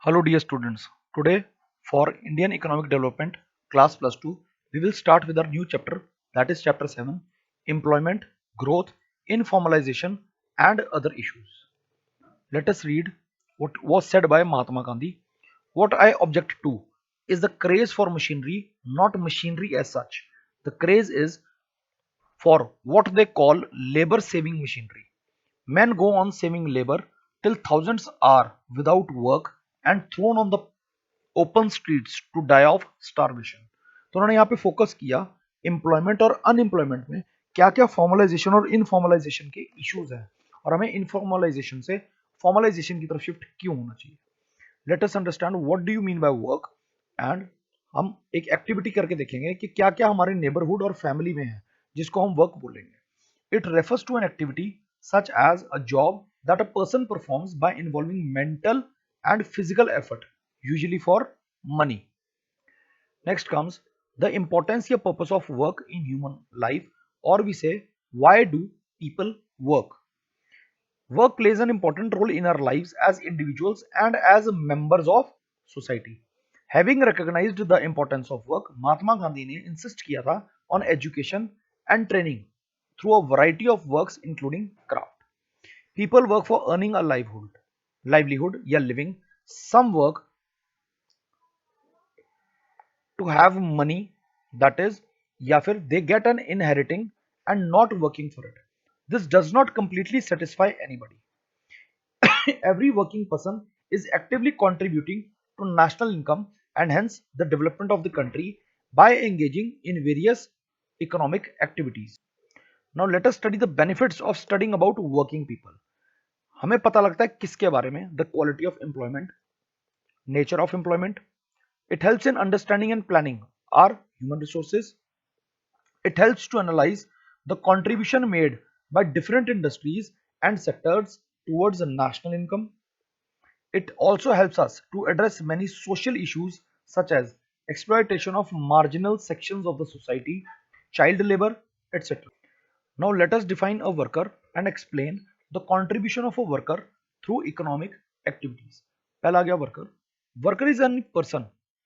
Hello dear students. Today for Indian Economic Development class plus 2 we will start with our new chapter, that is chapter 7, employment, growth, informalization and other issues. Let us read what was said by Mahatma Gandhi. What I object to is the craze for machinery, not machinery as such. The craze is for what they call labor saving machinery. Men go on saving labor till thousands are without work and thrown on the open streets to die of starvation. तो उन्होंने यहाँ पे focus किया employment और unemployment में क्या क्या formalisation और इनफॉर्मलाइजेशन के इश्यूज हैं और हमें इनफॉर्मलाइजेशन से फॉर्मलाइजेशन की तरफ शिफ्ट क्यों होना चाहिए। Late us understand what do you mean by work and हम एक एक्टिविटी करके देखेंगे कि क्या क्या हमारे नेबरहुड और फैमिली में है जिसको हम वर्क बोलेंगे। It refers to an activity such as a job that a person performs by involving mental and physical effort, usually for money. Next comes the importance or purpose of work in human life, or we say why do people work. Work plays an important role in our lives as individuals and as members of society. Having recognized the importance of work, Mahatma Gandhi ने insist किया था on education and training through a variety of works including craft. People work for earning a livelihood या living. Some work to have money, that is या फिर they get an inheriting and not working for it. This does not completely satisfy anybody. Every working person is actively contributing to national income and hence the development of the country by engaging in various economic activities. Now let us study the benefits of studying about working people. हमें पता लगता है किसके बारे में, the quality of employment, nature of employment. It helps in understanding and planning our human resources. It helps to analyze the contribution made by different industries and sectors towards the national income. It also helps us to address many social issues such as exploitation of marginal sections of the society, child labor, etc. Now let us define a worker and explain the contribution of a worker through economic activities. पहला आ गया worker. Worker is a person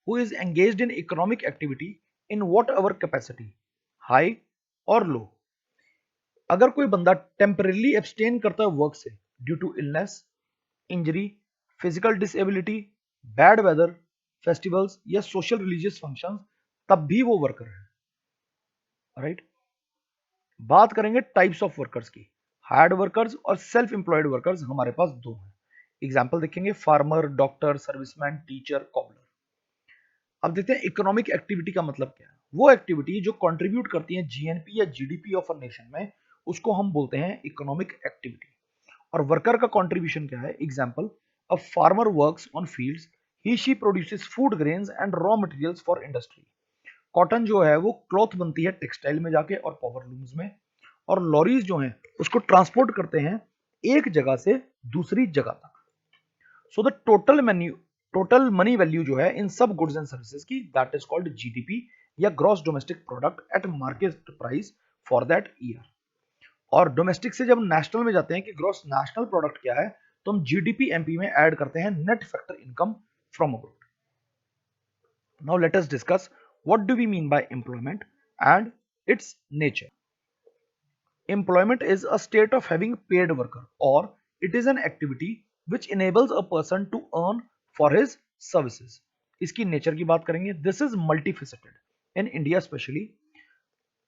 who is engaged in economic activity in whatever capacity, high or low. अगर कोई बंदा temporarily abstain करता है work से due to illness, injury, physical disability, bad weather, festivals या social religious functions, तब भी वो वर्कर है, राइट। बात करेंगे टाइप्स ऑफ वर्कर्स की। हायर्ड वर्कर्स और सेल्फ एम्प्लॉयड वर्कर्स हमारे पास दो हैं। एग्जाम्पल देखेंगे farmer, doctor, serviceman, teacher, cobbler. अब देखते हैं इकोनॉमिक एक्टिविटी का मतलब क्या है। वो एक्टिविटी जो कंट्रीब्यूट करती है जीएनपी या जीडीपी ऑफ अ नेशन में, उसको हम बोलते हैं इकोनॉमिक एक्टिविटी। और वर्कर का कंट्रीब्यूशन क्या है। Example, a farmer works on fields, he she produces food grains and raw materials for industry. Cotton जो है वो क्लॉथ बनती है टेक्सटाइल में जाके और पावर लूम्स में, और लॉरीज जो हैं उसको ट्रांसपोर्ट करते हैं एक जगह से दूसरी जगह तक। So the total money value जो है इन सब गुड्स एंड सर्विसेज की, दैट इज कॉल्ड जीडीपी या gross domestic product at market price for that year. और डोमेस्टिक से जब नेशनल में जाते हैं कि ग्रॉस नेशनल प्रोडक्ट क्या है, तो हम जीडीपी एमपी में ऐड करते हैं net factor income from abroad. Now let us discuss what do we mean by employment and its nature. Employment is a state of having paid worker, or it is an activity which enables a person to earn for his services. इसकी nature की बात करेंगे। This is multifaceted in India specially.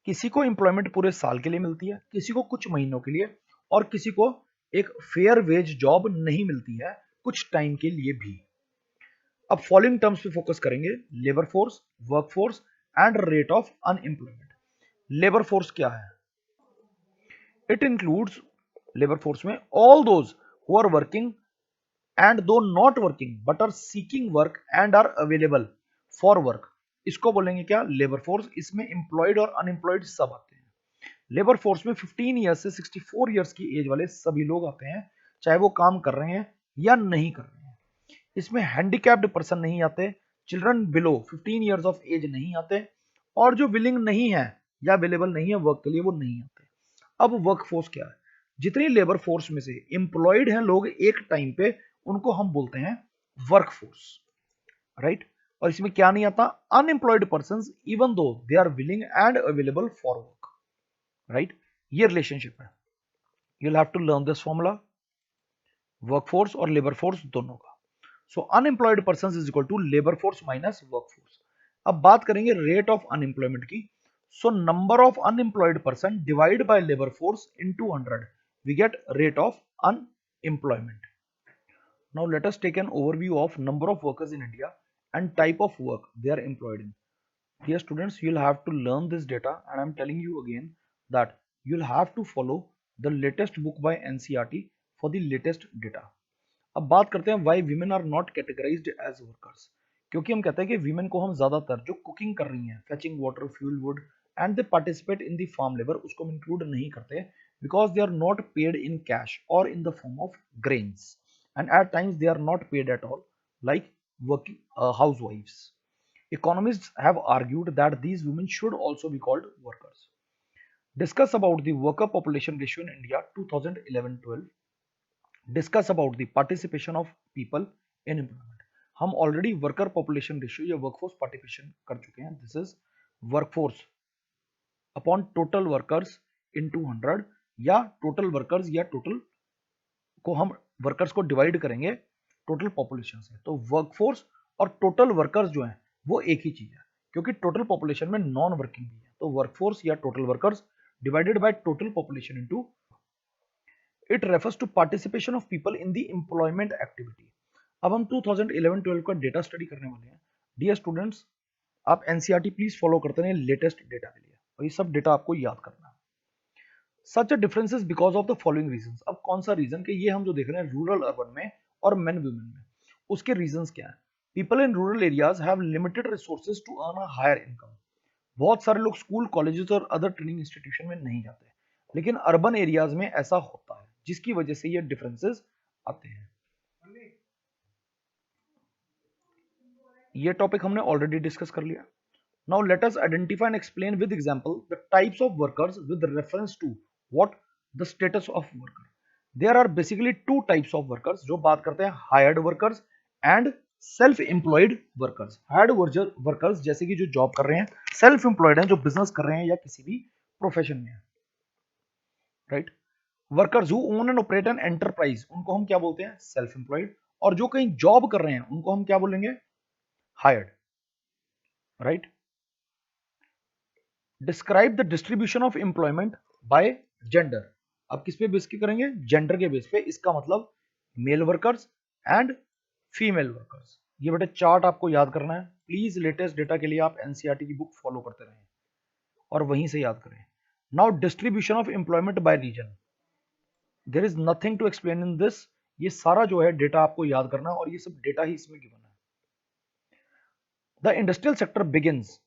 किसी को employment पूरे साल के लिए मिलती है, किसी को कुछ महीनों के लिए, और किसी को एक फेयर वेज जॉब नहीं मिलती है कुछ टाइम के लिए भी। अब फॉलोइंग टर्म्स पे फोकस करेंगे, labour force, work force and rate of unemployment. Labour force क्या है। It includes labor force में all those who are working and though not working but are seeking work and are available for work, इसको बोलेंगे क्या, labour force. इसमें employed और unemployed सब आते हैं। लेबर फोर्स में 15 ईयर्स से 64 ईयर्स की एज वाले सभी लोग आते हैं, चाहे वो काम कर रहे हैं या नहीं कर रहे हैं। इसमें हैंडीकैप्ड पर्सन नहीं आते, children below 15 years of age नहीं आते, और जो विलिंग नहीं है या अवेलेबल नहीं है वर्क के लिए वो नहीं आते। अब वर्कफोर्स क्या है। जितनी लेबर फोर्स में से एम्प्लॉयड हैं लोग एक टाइम पे, उनको हम बोलते हैं वर्कफोर्स, राइट। और इसमें क्या नहीं आता, unemployed person even though they are willing and available for work, right. ये रिलेशनशिप है। You have to learn this formula, workforce और लेबर फोर्स दोनों का। So unemployed person is equal to labour force minus workforce. अब बात करेंगे rate of unemployment की। So number of unemployed person divide by labour force into 100 we get rate of unemployment. Now let us take an overview of number of workers in India and type of work they are employed in. Dear students, you'll have to learn this data, and I'm telling you again that you'll have to follow the latest book by NCERT for the latest data. अब बात करते हैं why women are not categorized as workers। क्योंकि हम कहते हैं कि women को हम ज्यादातर जो कुकिंग कर रही हैं, fetching water, fuel wood and they participate in the farm labor, उसको हम इंक्लूड नहीं करते because they are not paid in cash or in the form of grains, and at times they are not paid at all like working housewives. Economists have argued that these women should also be called workers. Discuss about the worker population ratio in India 2011-12. Discuss about the participation of people in employment. हम already worker population ratio या workforce participation कर चुके हैं। This is workforce upon total workers in 200, या total workers या total को हम workers को डिवाइड करेंगे टोटल पॉपुलेशन से। तो वर्कफोर्स और टोटल वर्कर्स जो हैं वो एक ही चीज है, क्योंकि टोटल पॉपुलेशन में नॉन वर्किंग भी है। तो वर्कफोर्स या total workers divided by total population into, it refers to participation of people in the employment activity. अब हम 2011-12 का डेटा स्टडी करने वाले हैं। डियर स्टूडेंट्स, आप एनसीईआरटी प्लीज फॉलो करते रहें लेटेस्ट डेटा के लिए, और ये सब डेटा आपको याद करना है। Such a differences because of the following reasons. अब कौन सा रीजन कि ये हम जो देख रहे हैं रूरल अर्बन में और मेन वुमेन में, उसके रीजंस क्या है। People in rural areas have limited resources to earn a higher income. बहुत सारे लोग स्कूल, कॉलेजेस और अदर ट्रेनिंग इंस्टीट्यूशन में नहीं जाते, लेकिन अर्बन एरियाज में ऐसा होता है, जिसकी वजह से ये डिफरेंसेस आते हैं। ये टॉपिक हमने ऑलरेडी डिस्कस कर लिया। Now let us identify and explain with example the types of workers with reference to what the status of worker. There are basically two types of workers, जो बात करते हैं hired workers and self employed workers. Hired workers जैसे कि जो job कर रहे हैं, सेल्फ एम्प्लॉयड हैं जो बिजनेस कर रहे हैं या किसी भी प्रोफेशन में है, right. Workers who own and operate an enterprise, उनको हम क्या बोलते हैं, सेल्फ एम्प्लॉयड। और जो कहीं जॉब कर रहे हैं उनको हम क्या बोलेंगे, hired, right. Describe the distribution of employment bye gender. अब किस पे बेस के करेंगे, जेंडर के बेस पे। इसका मतलब male workers and female workers. ये बेटे चार्ट आपको याद करना है। प्लीज लेटेस्ट डेटा के लिए आप एनसीईआरटी की बुक फॉलो करते रहें और वहीं से याद करें। Now distribution of employment by region, there is nothing to explain in this. ये सारा जो है डेटा आपको याद करना, और ये सब डेटा ही इसमें गिवन है। The industrial sector begins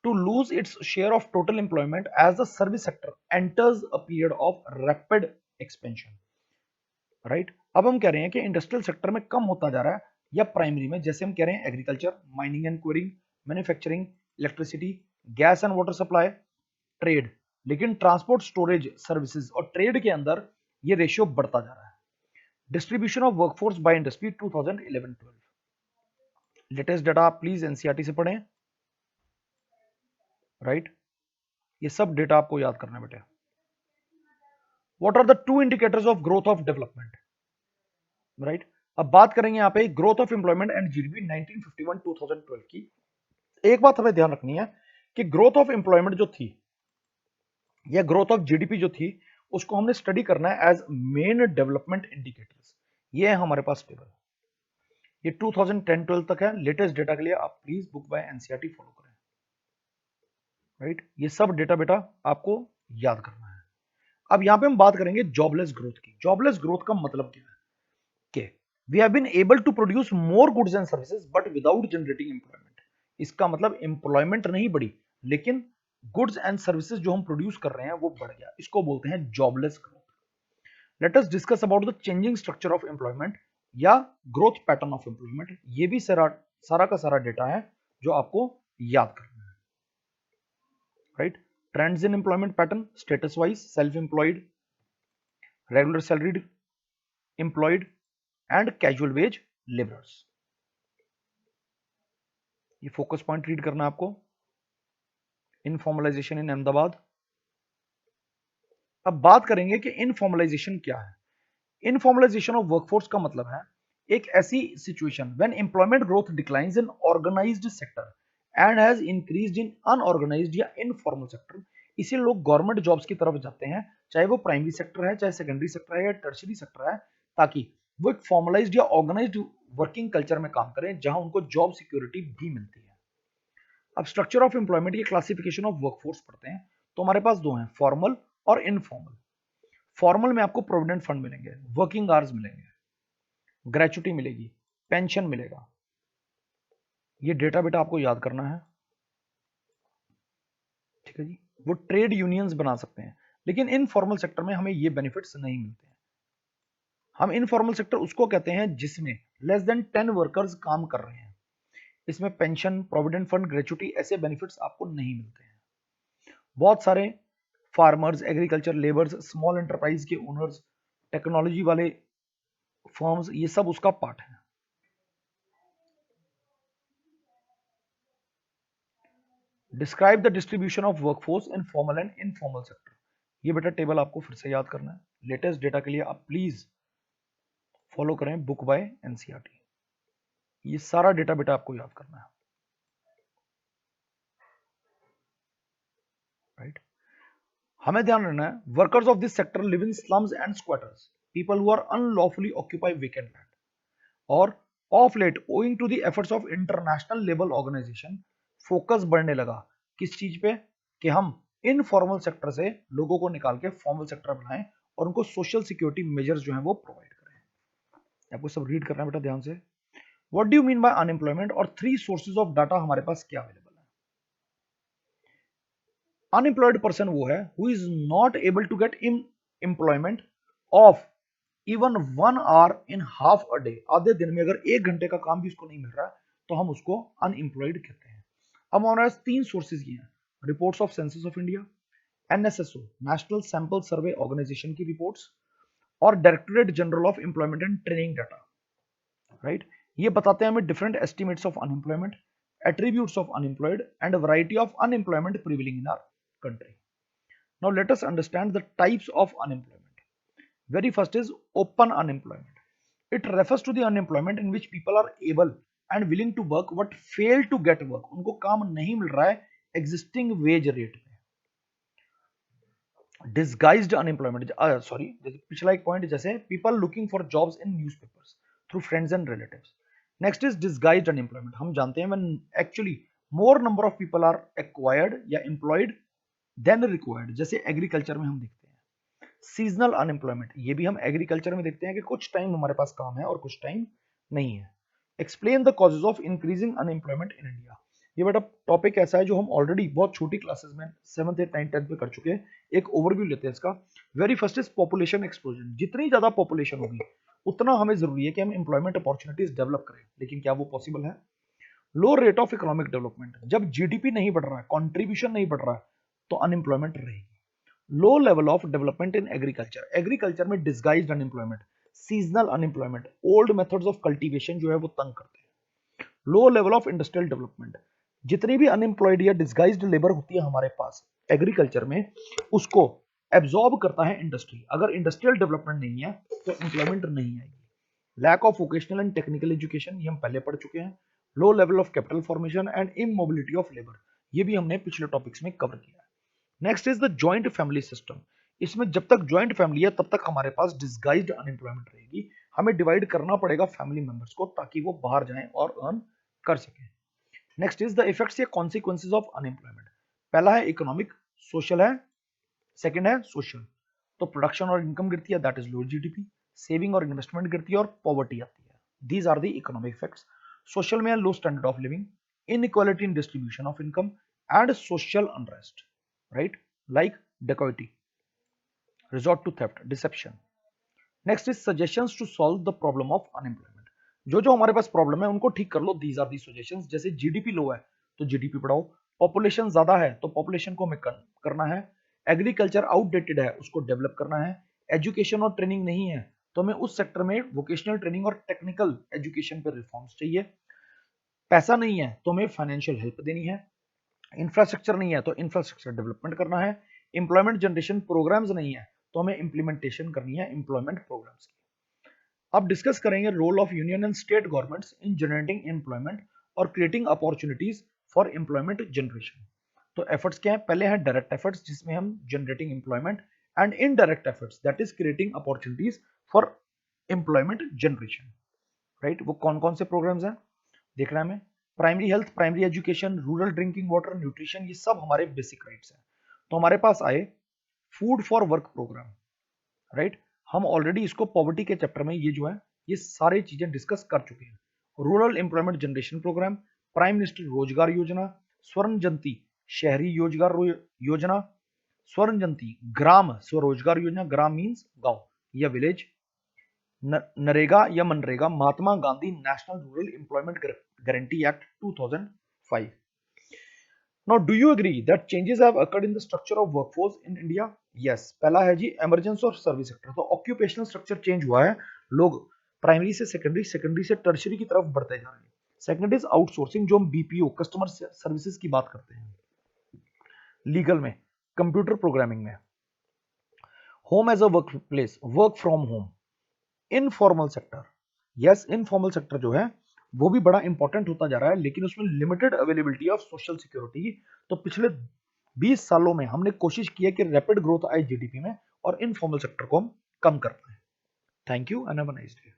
to lose its share of total employment as the service sector enters a period of rapid expansion, right। अब हम कह रहे हैं कि इंडस्ट्रियल सेक्टर में कम होता जा रहा है, या प्राइमरी में, जैसे हम कह रहे हैं agriculture, mining and quarrying, manufacturing, electricity, gas and water supply, trade. लेकिन ट्रांसपोर्ट, स्टोरेज, सर्विसेज और ट्रेड के अंदर ये रेशियो बढ़ता जा रहा है। Distribution of workforce by industry 2011-12, latest data आप प्लीज एनसीईआरटी से पढ़ें, राइट। ये सब डेटा आपको याद करना है बेटे। What are the two indicators of growth of development, right. अब बात करेंगे यहाँ पे growth of employment and GDP 1951-2012 की। एक बात हमें ध्यान रखनी है कि ग्रोथ ऑफ एम्प्लॉयमेंट जो थी या ग्रोथ ऑफ जीडीपी जो थी, उसको हमने स्टडी करना है एज मेन डेवलपमेंट इंडिकेटर्स। ये है हमारे पास टेबल, ये 2010-12 तक है। लेटेस्ट डेटा के लिए आप please book by NCERT follow करें, राइट। ये सब डेटा बेटा आपको याद करना है। अब यहां पे हम बात करेंगे जॉबलेस ग्रोथ की। जॉबलेस ग्रोथ का मतलब क्या है कि we have been able to produce more goods and services but without generating employment. इसका मतलब एम्प्लॉयमेंट नहीं बढ़ी, लेकिन गुड्स एंड सर्विसेज जो हम प्रोड्यूस कर रहे हैं वो बढ़ गया। इसको बोलते हैं jobless growth. Late us discuss about the changing structure of employment या ग्रोथ पैटर्न ऑफ एम्प्लॉयमेंट। ये भी सारा का सारा डेटा है जो आपको याद करना है, right. Trends in employment pattern, status wise, self employed, regular salaried, employed and casual wage labourers. ये फोकस पॉइंट रीड करना है आपको, इनफॉर्मलाइजेशन इन अहमदाबाद। अब बात करेंगे कि इनफॉर्मलाइजेशन क्या है। इनफॉर्मलाइजेशन ऑफ वर्कफोर्स का मतलब है एक ऐसी situation when employment growth declines in organised sector and has increased in unorganised या इनफॉर्मल सेक्टर। इसे लोग गवर्नमेंट जॉब्स की तरफ जाते हैं, चाहे वो प्राइमरी सेक्टर है, चाहे सेकेंडरी सेक्टर है या टर्शियरी सेक्टर है, ताकि वो एक फॉर्मलाइज्ड या ऑर्गेनाइज्ड वर्किंग कल्चर में काम करें जहां उनको जॉब सिक्योरिटी भी मिलती है। अब स्ट्रक्चर ऑफ एम्प्लॉयमेंट की क्लासिफिकेशन ऑफ वर्कफोर्स पढ़ते हैं, तो हमारे पास दो हैं, फॉर्मल और इनफॉर्मल। फॉर्मल में आपको प्रोविडेंट फंड मिलेंगे, वर्किंग आवर्स मिलेंगे, ग्रेचुटी मिलेगी, पेंशन मिलेगा। ये डेटा बेटा आपको याद करना है, ठीक है जी। वो ट्रेड यूनियंस बना सकते हैं, लेकिन इनफॉर्मल सेक्टर में हमें ये बेनिफिट्स नहीं मिलते हैं। हम इनफॉर्मल सेक्टर उसको कहते हैं जिसमें लेस देन 10 वर्कर्स काम कर रहे हैं। इसमें पेंशन, प्रोविडेंट फंड, ग्रेचुटी ऐसे बेनिफिट्स आपको नहीं मिलते हैं। बहुत सारे farmers, agriculture labours, small enterprise के ओनर्स, टेक्नोलॉजी वाले फर्म्स, ये सब उसका पार्ट है। Describe the distribution of workforce in formal and informal sector. ये बेटा टेबल आपको फिर से याद करना है। लेटेस्ट डेटा के लिए आप प्लीज फॉलो करें बुक बाय एनसीईआरटी। ये सारा डेटा बेटा आपको याद करना है, राइट। हमें ध्यान रखना है, workers of this sector live in slums and squatters, people who are unlawfully occupy vacant land. और of late owing to the efforts of International Labour Organization, focus बढ़ने लगा किस चीज पे, कि हम इनफॉर्मल सेक्टर से लोगों को निकाल के फॉर्मल सेक्टर बनाएं और उनको सोशल सिक्योरिटी मेजर्स जो हैं वो प्रोवाइड करें। आपको सब रीड करना है बेटा ध्यान से। What do you mean by unemployment, और 3 सोर्सेज ऑफ डाटा हमारे पास क्या अवेलेबल है। अनएम्प्लॉयड पर्सन वो है who is not able to get in employment of even 1 hour in half a day. आधे दिन में अगर 1 घंटे का काम भी उसको नहीं मिल रहा है तो हम उसको अनएम्प्लॉयड कहते हैं। अब हमारे पास 3 सोर्सेज ये हैं, reports of census of India, NSSO national sample survey organisation की रिपोर्ट्स, और directorate general of employment and training data, right. ये बताते हैं हमें different estimates of unemployment, attributes of unemployed and variety of unemployment prevailing in our country. Now let us understand the types of unemployment. Very first is open unemployment. It refers to the unemployment in which people are able and willing to work but fail to get work. उनको काम नहीं मिल रहा है existing wage rate पे। Disguised unemployment, sorry, पिछला एक point जैसे people looking for jobs in newspapers through friends and relatives. Next is disguised unemployment. हम जानते हैं when actually more number of people are acquired या employed than required, जैसे agriculture में हम देखते हैं। सीजनल अनएम्प्लॉयमेंट, ये भी हम एग्रीकल्चर में देखते हैं कि कुछ टाइम हमारे पास काम है और कुछ टाइम नहीं है। Explain the causes of increasing unemployment in India. ये बेटा टॉपिक ऐसा है जो हम ऑलरेडी बहुत छोटी क्लासेस में 7th 8th 9th 10th में कर चुके हैं। एक ओवरव्यू लेते हैं इसका। Very first is population explosion. जितनी ज्यादा पॉपुलेशन होगी उतना हमें जरूरी है कि हम एम्प्लॉयमेंट अपॉर्चुनिटीज डेवलप करें, लेकिन क्या वो पॉसिबल है। लो रेट ऑफ इकोनॉमिक डेवलपमेंट, जब जीडीपी नहीं बढ़ रहा है, कॉन्ट्रीब्यूशन नहीं बढ़ रहा है, तो अनएम्प्लॉयमेंट रहेगी। Low level of development in agriculture, agriculture में disguised unemployment, seasonal unemployment, old methods of cultivation जो है वो तंग करते हैं। Low level of industrial development, जितनी भी अनएम्प्लॉयड या डिस्गाइज्ड लेबर होती है हमारे पास एग्रीकल्चर में, उसको एब्जॉर्ब करता है इंडस्ट्री। अगर इंडस्ट्रियल डेवलपमेंट नहीं है तो एम्प्लॉयमेंट नहीं आएगी। Lack of vocational and technical education, ये हम पहले पढ़ चुके हैं। Low level of capital formation and immobility of labour, ये भी हमने पिछले टॉपिक्स में कवर किया है। Next is the joint family system. इसमें जब तक जॉइंट फैमिली है तब तक हमारे पास डिस्गाइज्ड अनएम्प्लॉयमेंट रहेगी। हमें डिवाइड करना पड़ेगा फैमिली मेंबर्स को ताकि वो बाहर जाएं और अर्न कर सकें। नेक्स्ट इज द इफेक्ट्स या कॉन्सिक्वेंसेज ऑफ अनएम्प्लॉयमेंट। पहला है इकोनॉमिक, सोशल है, सेकंड है सोशल। तो प्रोडक्शन और इनकम गिरती है, that is lower GDP. Saving और इन्वेस्टमेंट गिरती है और पॉवर्टी आती है। These are the economic effects. Social में है low standard of living, inequality in distribution of income and social unrest, right, like dacoity, resort to theft, deception. Next is suggestions to solve the problem of unemployment. जो हमारे पास problem है उनको ठीक कर लो। These are the suggestions। जैसे GDP लो है तो GDP बढ़ाओ, पॉपुलेशन ज्यादा है तो पॉपुलेशन को हमें करना है, एग्रीकल्चर आउटडेटेड है उसको डेवलप करना है, एजुकेशन और ट्रेनिंग नहीं है तो हमें उस सेक्टर में वोकेशनल ट्रेनिंग और टेक्निकल एजुकेशन पर रिफॉर्म्स चाहिए। पैसा नहीं है तो हमें फाइनेंशियल हेल्प देनी है। इंफ्रास्ट्रक्चर नहीं है तो इंफ्रास्ट्रक्चर डेवलपमेंट करना है। एम्प्लॉयमेंट जनरेशन प्रोग्राम्स नहीं है तो हमें इंप्लीमेंटेशन करनी है एम्प्लॉयमेंट प्रोग्राम्स की। अब डिस्कस करेंगे role of union and state governments in generating employment और creating opportunities for employment generation. तो एफर्ट्स क्या है? पहले है डायरेक्ट एफर्ट्स जिसमें हम generating employment, and indirect efforts that is creating opportunities for employment generation. Right, वो कौन कौन से प्रोग्राम्स हैं देखना है हमें। Primary health, primary education, rural drinking water, nutrition, ये सब हमारे बेसिक राइट्स हैं। तो हमारे पास आए food for work programme. Right, हम ऑलरेडी इसको पॉवर्टी के चैप्टर में ये जो है ये सारी चीजें डिस्कस कर चुके हैं। Rural employment generation programme, prime minister Rozgar Yojana, स्वर्ण जयंती शहरी रोजगार योजना, स्वर्ण जयंती ग्राम स्वरोजगार योजना, ग्राम मीन्स गांव या विलेज, नरेगा या मनरेगा, Mahatma Gandhi national rural employment guarantee act 2005। Now, do you agree that changes have occurred in the structure of workforce in India? Yes. पहला है जी इमरजेंसी और सर्विस सेक्टर। तो ऑक्यूपेशनल स्ट्रक्चर चेंज हुआ है, लोग प्राइमरी से सेकेंडरी, सेकेंडरी से टर्शियरी की तरफ बढ़ते जा रहे हैं। सेकंड इज आउटसोर्सिंग, जो हम बीपीओ कस्टमर सर्विसेज की बात करते हैं। लीगल में, कंप्यूटर प्रोग्रामिंग में, home as a workplace, work from home, informal sector. Yes, informal sector जो है वो भी बड़ा इंपॉर्टेंट होता जा रहा है, लेकिन उसमें limited availability of social security. तो पिछले 20 सालों में हमने कोशिश की है कि रैपिड ग्रोथ आए जीडीपी में और इनफॉर्मल सेक्टर को हम कम कर पाए। Thank you and have a nice day.